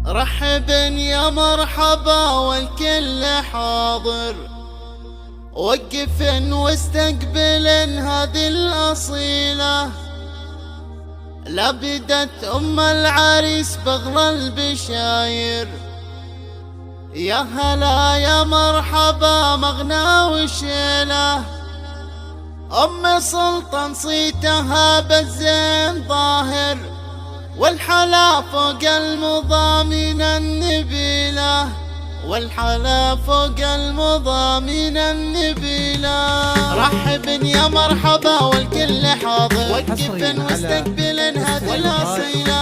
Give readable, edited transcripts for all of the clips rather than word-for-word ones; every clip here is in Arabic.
رحبا يا مرحبا والكل حاضر، وقفن واستقبلن هذه الأصيلة. لبدت أم العريس بغلى البشاير، يا هلا يا مرحبا مغنى وشيله. أم سلطان صيتها بالزين ظاهر، والحلا فوق المضامين النبيلة، والحلا فوق المضامين النبيلة. رحبا يا مرحبا والكل حاضر، وقفن واستقبلن هذه الأصيلة.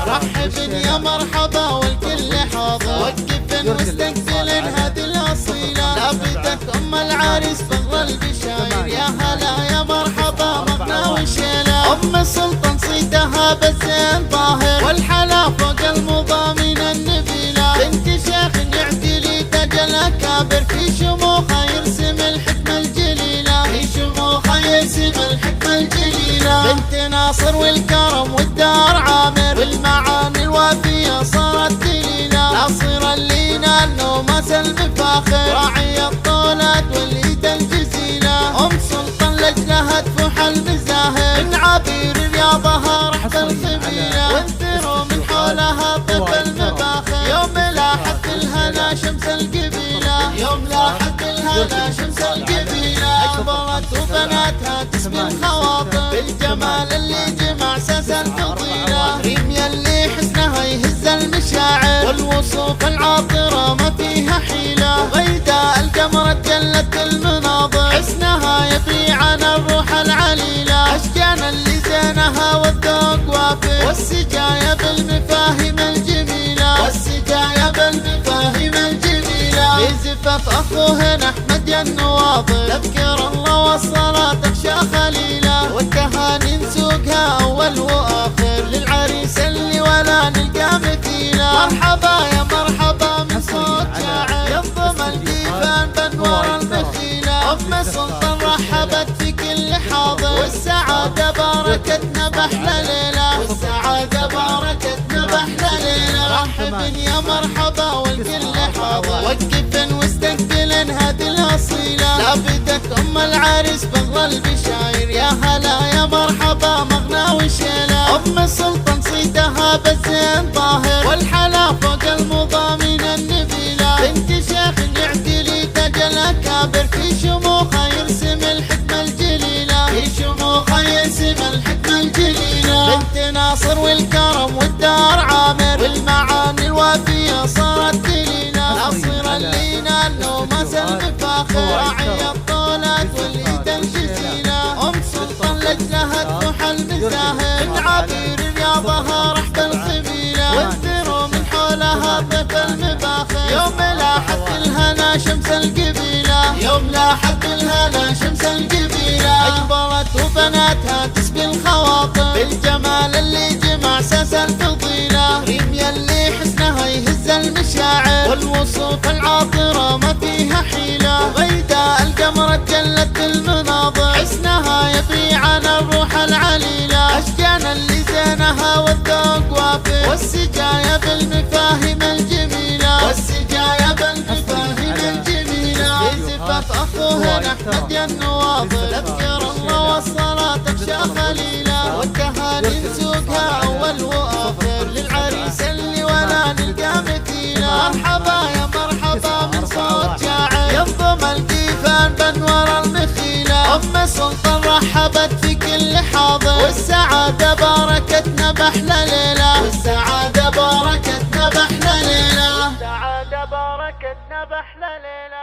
رحبا يا مرحبا والكل حاضر، وقفن واستقبلن هذه الأصيلة. لابدت أم العريس بغلى البشاير، يا هلا يا مرحبا مغنى وشيله. أم سلطان صيتها بالزين ظاهر، والحلا فوق المضامين النبيلة. بنت شيخ يعتلي تاج الأكابر، في شموخها يرسم الحكمة الجليلة، في شموخها يرسم الحكمة الجليلة. بنت ناصر والكرم والدار عامر، والمعاني الوافية صارت دليلة. ناصر اللي نال نوماس المفاخر، راعي الطولات واليد الجزيلة. أم سلطان لجلها تفوح المزاهر، من عبير رياضها رحب الخبيلة. وانثروا من حولها طيف المباخر، يوم لاحت الهنا شمس القبيلة، يوم لاحت الهنا شمس القبيلة. أكبرت وبناتها تسمي الخواطر، بالجمال اللي جمع ساس الفضيلة. ريم يلي حسنها يهز المشاعر، والوصوف العاطرة ما فيها حيلة. وغيداء القمر جلت المناظر، حسنها يفي عن الروح العليلة. أشجان اللي زينها والذوق وافر، والسجايا بالمفاهيم الجميلة، والسجايا بالمفاهيم الجميلة. في زفاف أخوهن أحمد يا النواظر، تذكر الله والصلاة تخشى خليلة. والتهاني نسوقها أول وآخر، للعريس اللي ولا نلقى مثيله. مرحبا يا مرحبا من صوت شاعر، ينظم الديفان بانوار المخيلة. أم سلطان رحبت في كل حاضر، والسعادة باركتنا بأحلى ليلة، والسعادة باركتنا بأحلى ليلة. رحبا يا مرحبا والكل حاضر، وقفن واستقبلن هذه الأصيلة. لابدت أم العريس بغلى البشاير، يا هلا يا مرحبا مغنى وشيله. أم سلطان صيتها بالزين ظاهر، والحلا فوق المضامين النبيلة. بنت شيخ يعتلي تاج الأكابر، في شموخها يرسم الحكمة الجليلة، في شموخها يرسم الحكمة الجليلة. بنت ناصر والكرم والدار عامر، والمعاني الوافية صارت دليلة. ناصر اللي نال نوماس المفاخر، راعي الطولات واليد الجزيلة. أم سلطان لجلها تفوح المزاهر، من عبير رياضها رحب الخبيلة. وانثروا من حولها طيف المباخر، يوم لاحت الهنا شمس القبيلة، يوم لاحت الهنا شمس القبيلة. أكبرت وبناتها تسبي الخواطر، بالجمال اللي جمع ساس الفضيلة. ريم يلي حسنها يهز المشاعر، والوصوف العاطرة ما فيها حيلة. وغيداء القمر جلت المناظر، حسنها يفي عن الروح العليلة. أشجان اللي زينها والذوق وافر، والسجايا بالمفاهيم الجميلة، والسجايا بالمفاهيم الجميلة. في زفاف أخوهن أحمد يا النواظر، تذكر الله والصلاة تخشى خليلة. والتهاني نسوقها أول وآخر، للعريس اللي ولا نلقى مثيله. مرحبا يا مرحبا من صوت شاعر، ينظم الديفان بانوار المخيلة. أم سلطان رحبت في كل حاضر، والسعادة باركتنا بأحلى ليلة، والسعادة باركتنا بأحلى ليلة، والسعادة باركتنا بأحلى ليلة.